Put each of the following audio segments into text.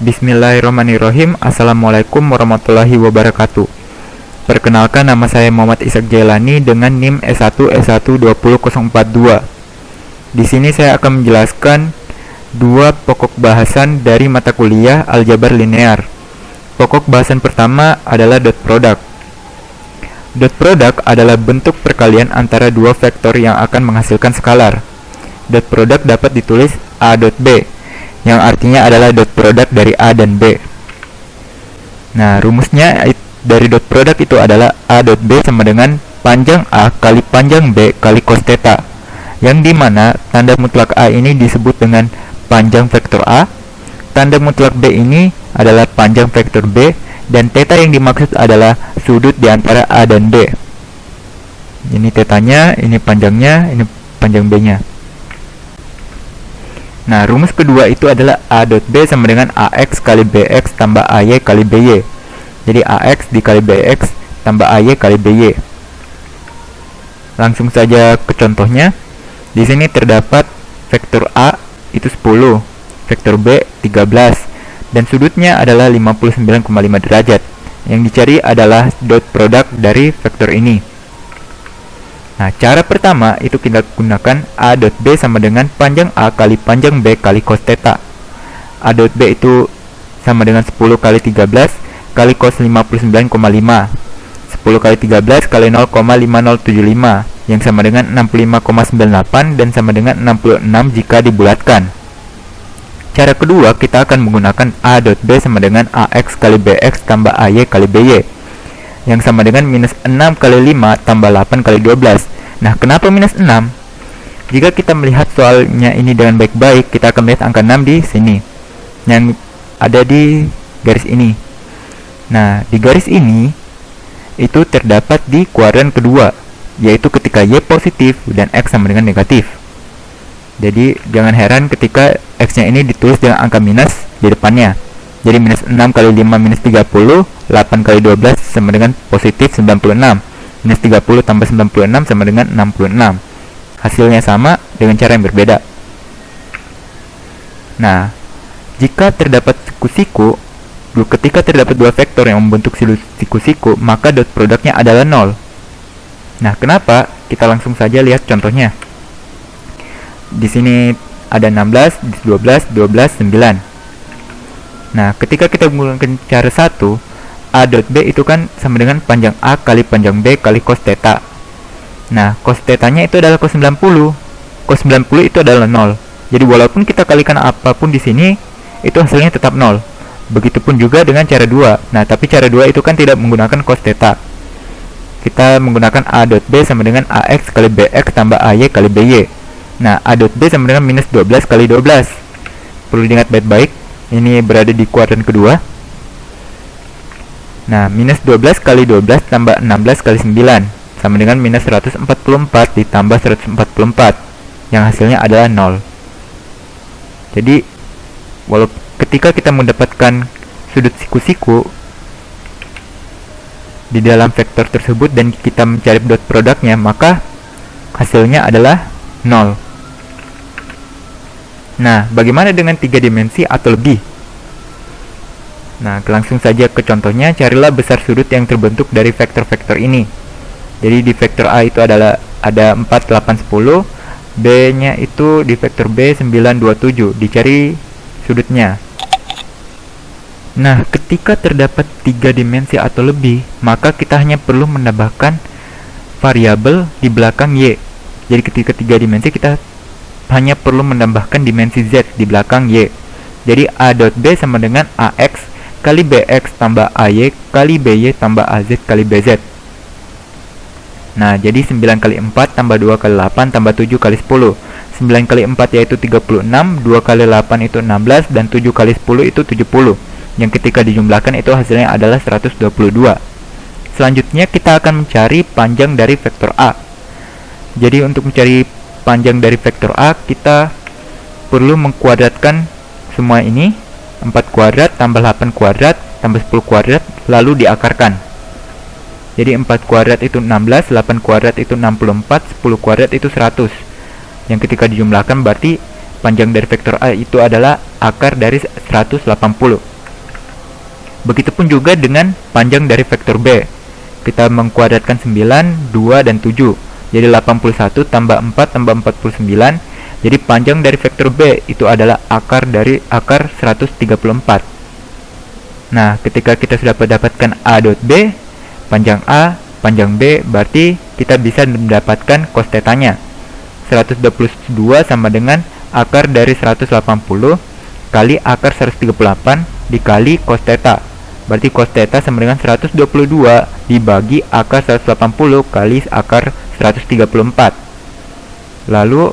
Bismillahirrahmanirrahim. Assalamualaikum warahmatullahi wabarakatuh. Perkenalkan, nama saya Muhammad Ishak Jailani dengan NIM S1S12042. Di sini saya akan menjelaskan dua pokok bahasan dari mata kuliah aljabar linear. Pokok bahasan pertama adalah dot product. Dot product adalah bentuk perkalian antara dua vektor yang akan menghasilkan skalar. Dot product dapat ditulis A dot B, yang artinya adalah dot product dari A dan B. Nah, rumusnya dari dot product itu adalah A dot B sama dengan panjang A kali panjang B kali cos theta, yang dimana tanda mutlak A ini disebut dengan panjang vektor A, tanda mutlak B ini adalah panjang vektor B, dan theta yang dimaksud adalah sudut di antara A dan B. Ini tetanya, ini panjangnya, ini panjang B-nya. Nah, rumus kedua itu adalah A dot B sama dengan AX kali BX tambah AY kali BY. Jadi AX dikali BX tambah AY kali BY. Langsung saja ke contohnya. Di sini terdapat vektor A itu 10, vektor B 13, dan sudutnya adalah 59,5 derajat. Yang dicari adalah dot product dari vektor ini. Nah, cara pertama itu kita gunakan A dot B sama dengan panjang A kali panjang B kali cos theta. A dot B itu sama dengan 10 kali 13 kali cos 59,5. 10 kali 13 kali 0,5075 yang sama dengan 65,98 dan sama dengan 66 jika dibulatkan. Cara kedua, kita akan menggunakan A dot B sama dengan AX kali BX tambah AY kali BY, yang sama dengan minus 6 kali 5 tambah 8 kali 12. Nah, kenapa minus 6? Jika kita melihat soalnya ini dengan baik-baik, kita akan melihat angka 6 di sini, yang ada di garis ini. Nah, di garis ini, itu terdapat di kuadran kedua, yaitu ketika Y positif dan X sama dengan negatif. Jadi, jangan heran ketika X-nya ini ditulis dengan angka minus di depannya. Jadi minus 6 kali 5 minus 30, 8 kali 12 sama dengan positif 96. Minus 30 tambah 96 sama dengan 66. Hasilnya sama dengan cara yang berbeda. Nah, jika terdapat siku-siku, ketika terdapat dua vektor yang membentuk siku-siku, maka dot produknya adalah 0. Nah, kenapa? Kita langsung saja lihat contohnya. Di sini ada 16, 12, 12, 9. Nah, ketika kita menggunakan cara 1, A dot B itu kan sama dengan panjang A kali panjang B kali cos theta. Nah, cos theta-nya itu adalah cos 90. Cos 90 itu adalah 0. Jadi walaupun kita kalikan apapun di sini, itu hasilnya tetap 0. Begitupun juga dengan cara 2. Nah, tapi cara 2 itu kan tidak menggunakan cos theta. Kita menggunakan A dot B sama dengan AX kali BX tambah AY kali BY. Nah, A dot B sama dengan minus 12 kali 12. Perlu diingat baik-baik, ini berada di kuadran kedua. Nah, minus 12 kali 12 tambah 16 kali 9 sama dengan minus 144 ditambah 144, yang hasilnya adalah 0. Jadi, ketika kita mendapatkan sudut siku-siku di dalam vektor tersebut dan kita mencari dot produknya, maka hasilnya adalah 0. Nah, bagaimana dengan 3 dimensi atau lebih? Nah, langsung saja ke contohnya. Carilah besar sudut yang terbentuk dari vektor-vektor ini. Jadi di vektor A itu adalah ada 4, 8, 10. B-nya itu di vektor B 9, 2, 7. Dicari sudutnya. Nah, ketika terdapat 3 dimensi atau lebih, maka kita hanya perlu menambahkan variabel di belakang Y. Jadi ketika 3 dimensi, kita hanya perlu menambahkan dimensi Z di belakang Y. Jadi A dot B sama dengan AX kali BX tambah AY kali BY tambah AZ kali BZ. Nah, jadi 9 kali 4 tambah 2 kali 8 tambah 7 kali 10. 9 kali 4 yaitu 36, 2 kali 8 itu 16, dan 7 kali 10 itu 70. Yang ketika dijumlahkan itu hasilnya adalah 122. Selanjutnya kita akan mencari panjang dari vektor A. Jadi untuk mencari panjang dari vektor A, kita perlu mengkuadratkan semua ini. 4 kuadrat tambah 8 kuadrat tambah 10 kuadrat, lalu diakarkan. Jadi 4 kuadrat itu 16, 8 kuadrat itu 64, 10 kuadrat itu 100. Yang ketika dijumlahkan berarti panjang dari vektor A itu adalah akar dari 180. Begitupun juga dengan panjang dari vektor B. Kita mengkuadratkan 9, 2, dan 7. Jadi 81 tambah 4 tambah 49. Jadi panjang dari vektor B itu adalah akar dari akar 134. Nah, ketika kita sudah mendapatkan A dot B, panjang A, panjang B, berarti kita bisa mendapatkan cos θ-nya. 122 sama dengan akar dari 180 kali akar 138 dikali cos θ. Berarti cos θ sama dengan 122 dibagi akar 180 kali akar 134. Lalu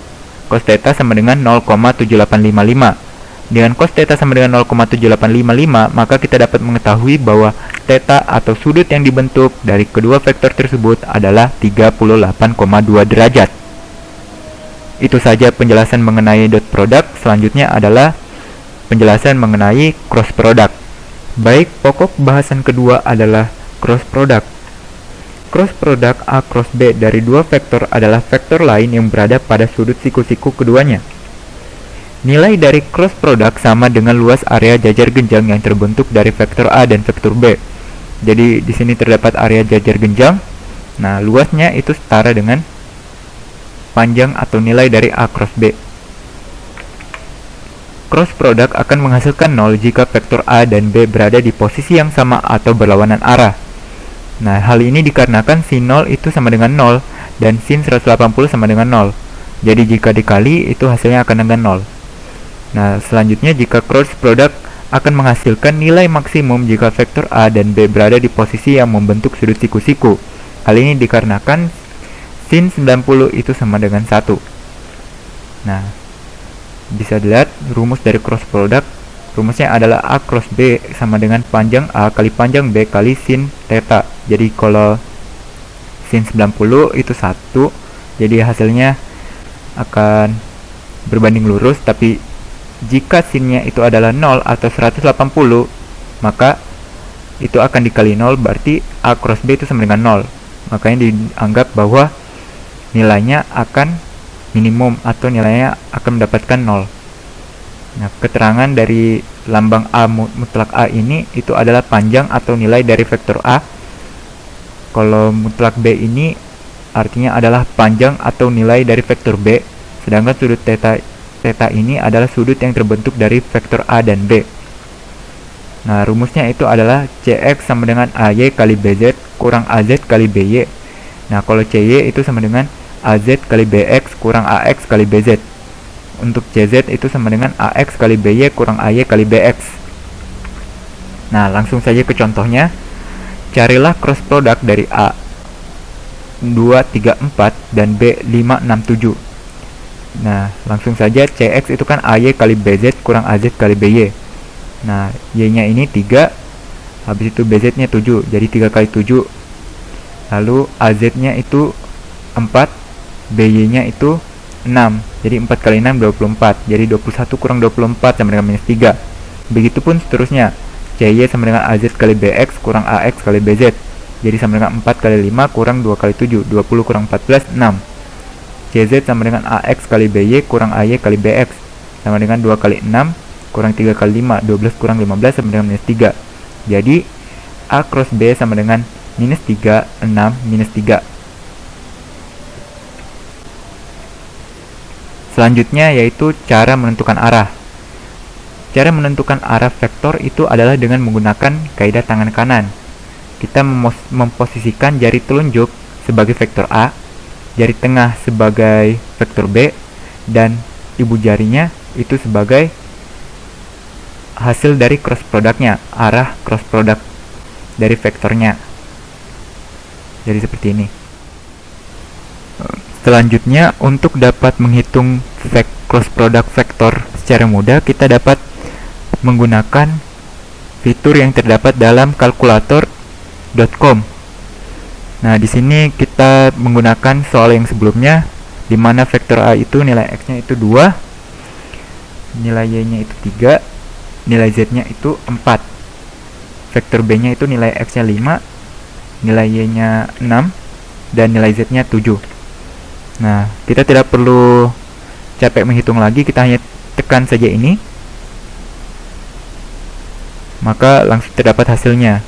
cos θ sama dengan 0,7855. Dengan cos θ sama dengan 0,7855, maka kita dapat mengetahui bahwa θ atau sudut yang dibentuk dari kedua vektor tersebut adalah 38,2 derajat. Itu saja penjelasan mengenai dot product. Selanjutnya adalah penjelasan mengenai cross product. Baik, pokok bahasan kedua adalah cross product. Cross product A cross B dari dua vektor adalah vektor lain yang berada pada sudut siku-siku keduanya. Nilai dari cross product sama dengan luas area jajar genjang yang terbentuk dari vektor A dan vektor B. Jadi di sini terdapat area jajar genjang. Nah, luasnya itu setara dengan panjang atau nilai dari A cross B. Cross product akan menghasilkan 0 jika vektor A dan B berada di posisi yang sama atau berlawanan arah. Nah, hal ini dikarenakan sin 0 itu sama dengan 0 dan sin 180 sama dengan 0. Jadi jika dikali itu hasilnya akan dengan 0. Nah, selanjutnya jika cross product akan menghasilkan nilai maksimum jika vektor A dan B berada di posisi yang membentuk sudut siku-siku. Hal ini dikarenakan sin 90 itu sama dengan 1. Nah, bisa dilihat rumus dari cross product. Rumusnya adalah A cross B sama dengan panjang A kali panjang B kali sin θ. Jadi kalau sin 90 itu 1, jadi hasilnya akan berbanding lurus. Tapi jika sinnya itu adalah 0 atau 180, maka itu akan dikali 0, berarti A cross B itu sama dengan 0. Makanya dianggap bahwa nilainya akan minimum atau nilainya akan mendapatkan 0. Nah, keterangan dari lambang A mutlak A ini itu adalah panjang atau nilai dari vektor A. Kalau mutlak B ini artinya adalah panjang atau nilai dari vektor B. Sedangkan sudut θ ini adalah sudut yang terbentuk dari vektor A dan B. Nah, rumusnya itu adalah CX sama dengan AY kali BZ kurang AZ kali BY. Nah, kalau CY itu sama dengan AZ kali BX kurang AX kali BZ. Untuk CZ itu sama dengan AX kali BY kurang AY kali BX. Nah, langsung saja ke contohnya. Carilah cross product dari A 2, 3, 4 dan B 5, 6, 7. Nah, langsung saja CX itu kan AY kali BZ kurang AZ kali BY. Nah, Y-nya ini 3, habis itu BZ-nya 7, jadi 3 kali 7. Lalu AZ-nya itu 4, BY-nya itu 6, jadi 4 kali 6 24, jadi 21 kurang 24 sama dengan minus 3. Begitupun seterusnya, CY sama dengan AZ kali BX kurang AX kali BZ, jadi sama dengan 4 kali 5 kurang 2 kali 7, 20 kurang 14, 6. CZ sama dengan AX kali BY kurang AY kali BX, sama dengan 2 kali 6 kurang 3 kali 5, 12 kurang 15 sama dengan minus 3. Jadi A cross B sama dengan minus 3, 6, minus 3. Selanjutnya yaitu cara menentukan arah. Cara menentukan arah vektor itu adalah dengan menggunakan kaidah tangan kanan. Kita memposisikan jari telunjuk sebagai vektor A, jari tengah sebagai vektor B, dan ibu jarinya itu sebagai hasil dari cross productnya, arah cross product dari vektornya. Jadi seperti ini. Selanjutnya, untuk dapat menghitung cross product vektor secara mudah, kita dapat menggunakan fitur yang terdapat dalam kalkulator.com. Nah, di sini kita menggunakan soal yang sebelumnya, di mana vektor A itu nilai X-nya itu 2, nilai Y-nya itu 3, nilai Z-nya itu 4. Vektor B-nya itu nilai X-nya 5, nilai Y-nya 6, dan nilai Z-nya 7. Nah, kita tidak perlu capek menghitung lagi, kita hanya tekan saja ini. maka langsung terdapat hasilnya.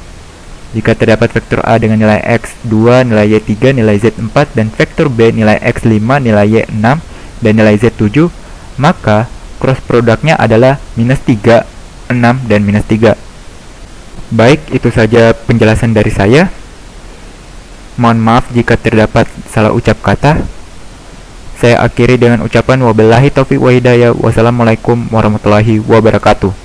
Jika terdapat vektor A dengan nilai X 2, nilai Y 3, nilai Z 4, dan vektor B nilai X 5, nilai Y 6, dan nilai Z 7, maka cross produknya adalah minus 3, 6, dan minus 3. Baik, itu saja penjelasan dari saya. Mohon maaf jika terdapat salah ucap kata. Saya akhiri dengan ucapan wabillahi taufiq wa hidayah. Wassalamualaikum warahmatullahi wabarakatuh.